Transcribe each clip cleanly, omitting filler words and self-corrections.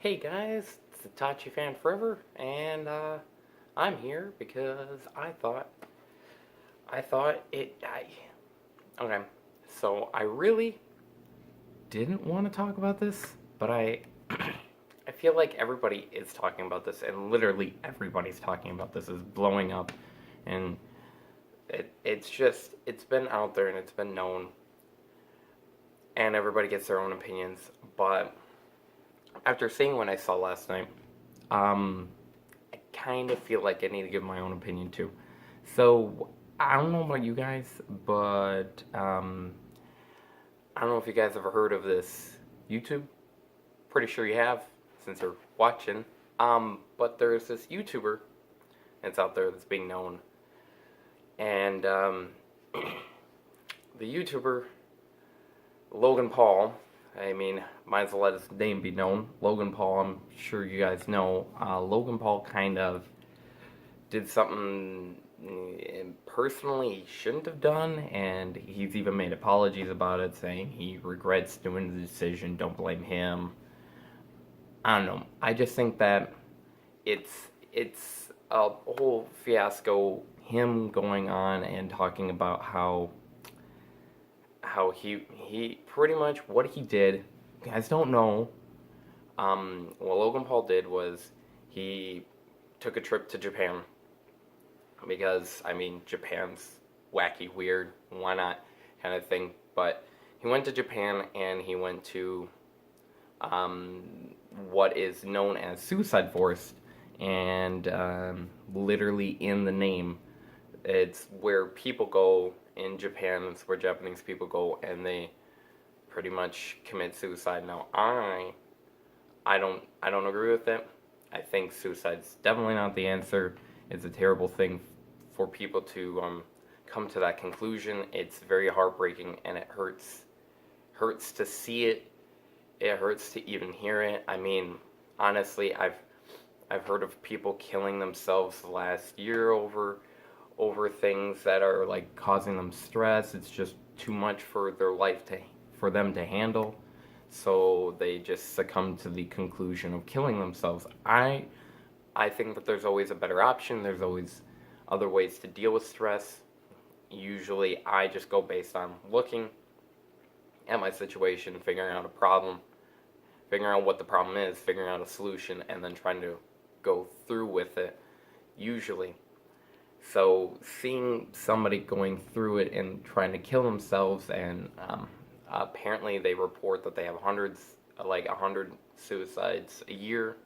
Hey guys, it's Itachi Fan Forever, and I'm here because okay. So I really didn't want to talk about this, but I feel like everybody is talking about this, and literally everybody's talking about this. Is blowing up, and it's been out there and it's been known, and everybody gets their own opinions, but after seeing what I saw last night, I kind of feel like I need to give my own opinion too. So I don't know about you guys, but I don't know if you guys ever heard of this YouTube. Pretty sure you have, since you're watching. But there's this YouTuber that's out there that's being known, and the YouTuber Logan Paul. I mean, might as well let his name be known. Logan Paul, I'm sure you guys know. Logan Paul kind of did something personally he shouldn't have done, and he's even made apologies about it, saying he regrets doing the decision, don't blame him. I don't know. I just think that it's a whole fiasco, him going on and talking about how he pretty much what he did. You guys don't know. What Logan Paul did was he took a trip to Japan because I mean Japan's wacky, weird, why not kind of thing. But he went to Japan and he went to what is known as Suicide Forest, and literally in the name, it's where people go in Japan. It's where Japanese people go and they pretty much commit suicide. Now I don't agree with it. I think suicide's definitely not the answer. It's a terrible thing for people to come to that conclusion. It's very heartbreaking and it hurts to see it. It hurts to even hear it. I mean, honestly, I've heard of people killing themselves last year over things that are like causing them stress. It's just too much for their life for them to handle. So they just succumb to the conclusion of killing themselves. I think that there's always a better option. There's always other ways to deal with stress. Usually I just go based on looking at my situation, figuring out a problem, figuring out what the problem is, figuring out a solution, and then trying to go through with it, usually. So seeing somebody going through it and trying to kill themselves, and apparently they report that they have like 100 suicides a year,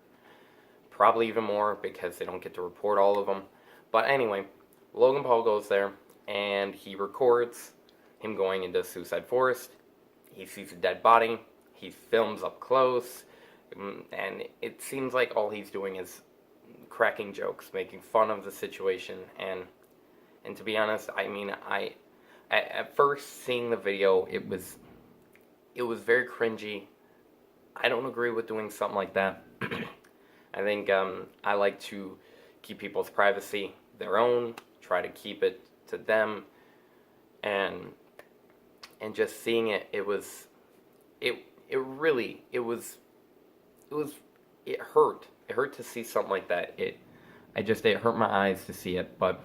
probably even more because they don't get to report all of them. But anyway, Logan Paul goes there and he records him going into Suicide Forest. He sees a dead body. He films up close, and it seems like all he's doing is cracking jokes, making fun of the situation, and to be honest, I mean, at first seeing the video, it was very cringy. I don't agree with doing something like that. I think I like to keep people's privacy their own, try to keep it to them, and just seeing it, it hurt. It hurt to see something like that. It hurt my eyes to see it, but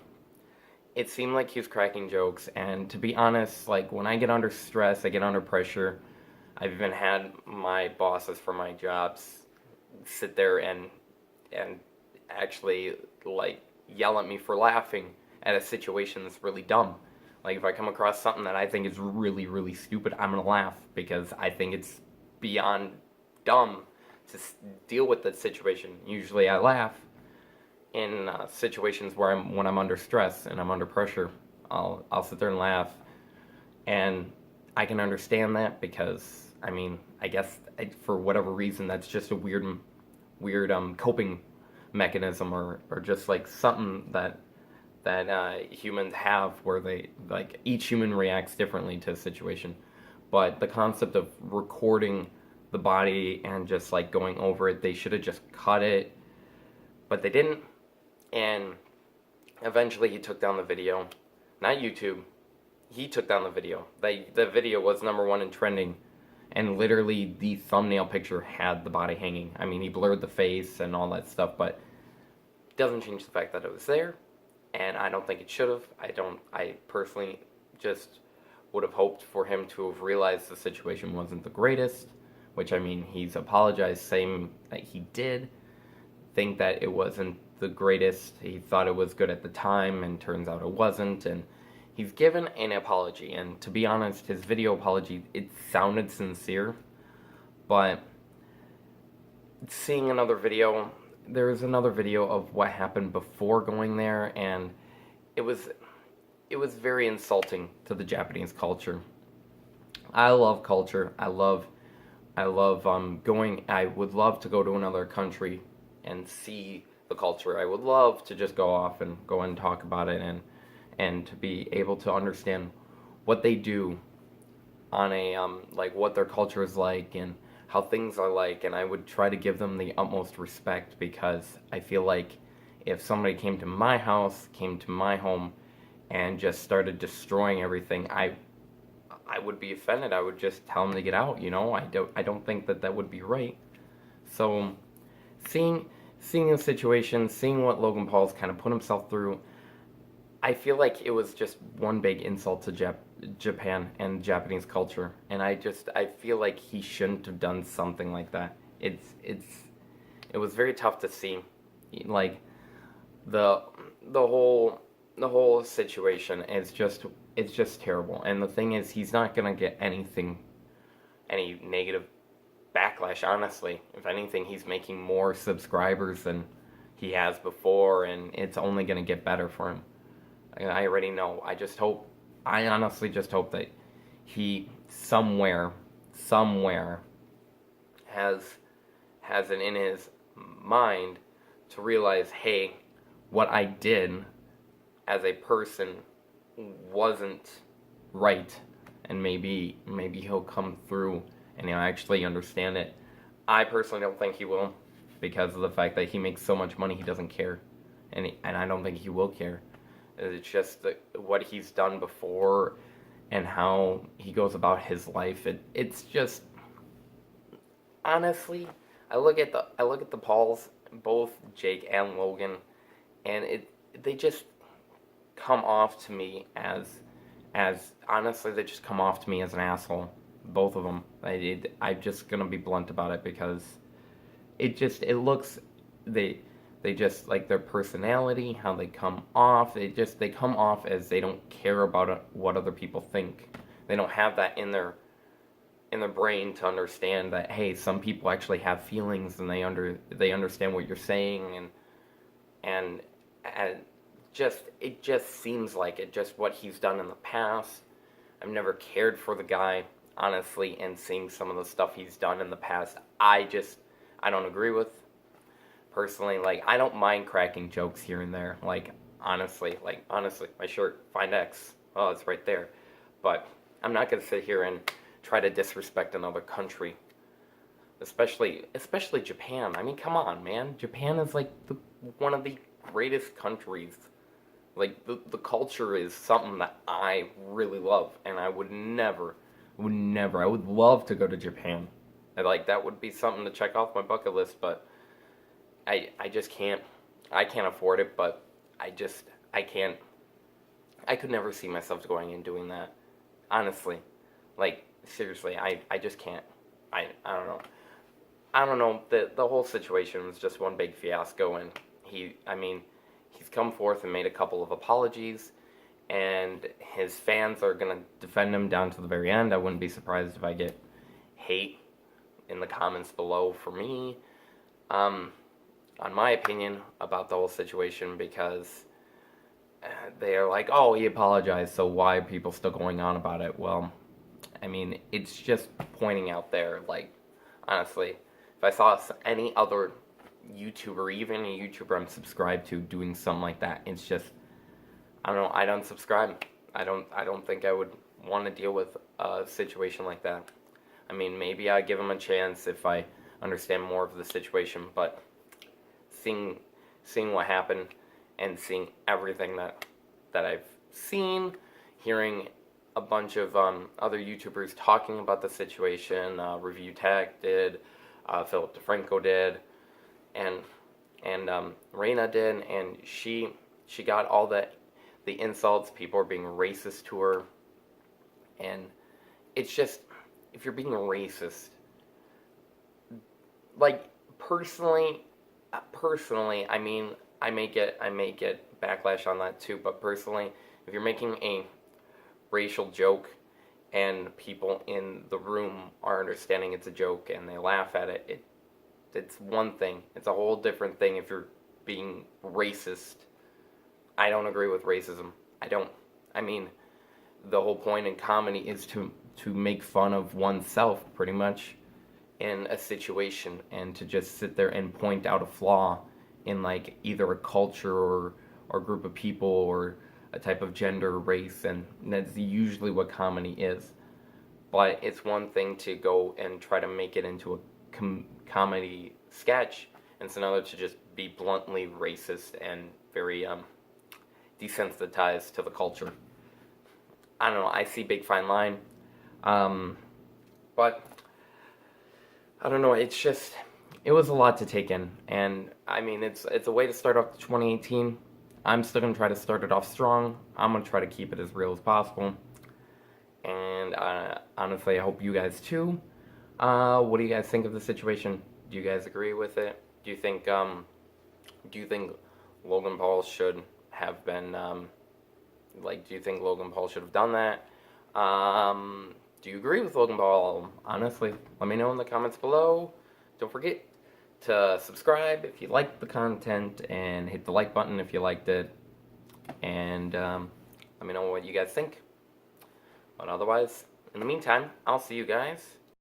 it seemed like he was cracking jokes, and to be honest, like, when I get under stress, I get under pressure, I've even had my bosses for my jobs sit there and actually, like, yell at me for laughing at a situation that's really dumb. Like, if I come across something that I think is really, really stupid, I'm gonna laugh because I think it's beyond dumb to deal with that situation. Usually I laugh in situations where when I'm under stress and I'm under pressure. I'll sit there and laugh, and I can understand that because, I mean, I guess for whatever reason that's just a weird coping mechanism, or just like something that humans have, where they, like, each human reacts differently to a situation. But the concept of recording the body and just like going over it, they should have just cut it, but they didn't. And eventually he took down the video. Not YouTube, he took down the video. The video was #1 in trending, and literally the thumbnail picture had the body hanging. I mean, he blurred the face and all that stuff, but it doesn't change the fact that it was there, and I don't think it should have. I personally just would have hoped for him to have realized the situation wasn't the greatest, which, I mean, he's apologized, saying that he did think that it wasn't the greatest. He thought it was good at the time, and turns out it wasn't, and he's given an apology, and to be honest, his video apology, it sounded sincere, but seeing another video, there was another video of what happened before going there, and it was very insulting to the Japanese culture. I love culture. I love going. I would love to go to another country and see the culture. I would love to just go off and go and talk about it, and to be able to understand what they do on a like what their culture is like and how things are like, and I would try to give them the utmost respect, because I feel like if somebody came to my house, came to my home, and just started destroying everything, I would be offended. I would just tell them to get out. I don't think that would be right. So seeing the situation, seeing what Logan Paul's kind of put himself through, I feel like it was just one big insult to Japan and Japanese culture, and I feel like he shouldn't have done something like that. It was very tough to see, like the whole situation is just terrible. And the thing is, he's not gonna get any negative backlash, honestly. If anything, he's making more subscribers than he has before, and it's only gonna get better for him. I already know. I honestly just hope that he somewhere has it in his mind to realize, hey, what I did as a person wasn't right, and maybe he'll come through and he'll actually understand it. I personally don't think he will, because of the fact that he makes so much money, he doesn't care, and I don't think he will care. It's just what he's done before and how he goes about his life. It's just, honestly, I look at the Pauls, both Jake and Logan, and they just come off to me as honestly, they just come off to me as an asshole. Both of them. I'm just gonna be blunt about it, because it looks, they just, like, their personality, how they come off, they come off as they don't care about what other people think. They don't have that in their brain to understand that, hey, some people actually have feelings, and they understand what you're saying, and it just seems like it, just what he's done in the past. I've never cared for the guy, honestly, and seeing some of the stuff he's done in the past, I don't agree with. Personally, like, I don't mind cracking jokes here and there. Honestly, my shirt, find X. Oh, it's right there. But I'm not gonna sit here and try to disrespect another country, especially Japan. I mean, come on, man. Japan is like one of the greatest countries. Like, the culture is something that I really love, and I would I would love to go to Japan. That would be something to check off my bucket list, but I just can't. I can't afford it, but I can't. I could never see myself going and doing that. Honestly. Seriously, I just can't. I don't know. I don't know. The whole situation was just one big fiasco, and he's come forth and made a couple of apologies, and his fans are going to defend him down to the very end. I wouldn't be surprised if I get hate in the comments below for me. On my opinion about the whole situation, because they are like, oh, he apologized, so why are people still going on about it? Well, I mean, it's just pointing out there, honestly, if I saw any other YouTuber, even a YouTuber I'm subscribed to, doing something like that, it's just, I don't know, I'd unsubscribe. I don't think I would want to deal with a situation like that. I mean, maybe I'd give him a chance if I understand more of the situation, but seeing what happened, and seeing everything that I've seen, hearing a bunch of other YouTubers talking about the situation. Review Tech did, Philip DeFranco did, and Reina did, and she got all the insults. People are being racist to her, and it's just, if you're being racist, like, personally, I mean, I may get backlash on that too, but personally, if you're making a racial joke and people in the room are understanding it's a joke and they laugh at it, it's one thing. It's a whole different thing if you're being racist. I don't agree with racism. I don't. I mean, the whole point in comedy is to make fun of oneself, pretty much, in a situation, and to just sit there and point out a flaw in, like, either a culture or group of people or a type of gender or race, and that's usually what comedy is. But it's one thing to go and try to make it into a comedy sketch, and it's another to just be bluntly racist and very desensitized to the culture. I don't know, I see big fine line. But I don't know, it's just, it was a lot to take in, and I mean, it's a way to start off 2018. I'm still going to try to start it off strong. I'm going to try to keep it as real as possible, and honestly, I hope you guys too. What do you guys think of the situation? Do you guys agree with it? Do you think Logan Paul should have been, do you think Logan Paul should have done that? Do you agree with Logan Paul? Honestly, let me know in the comments below. Don't forget to subscribe if you liked the content, and hit the like button if you liked it. And let me know what you guys think. But otherwise, in the meantime, I'll see you guys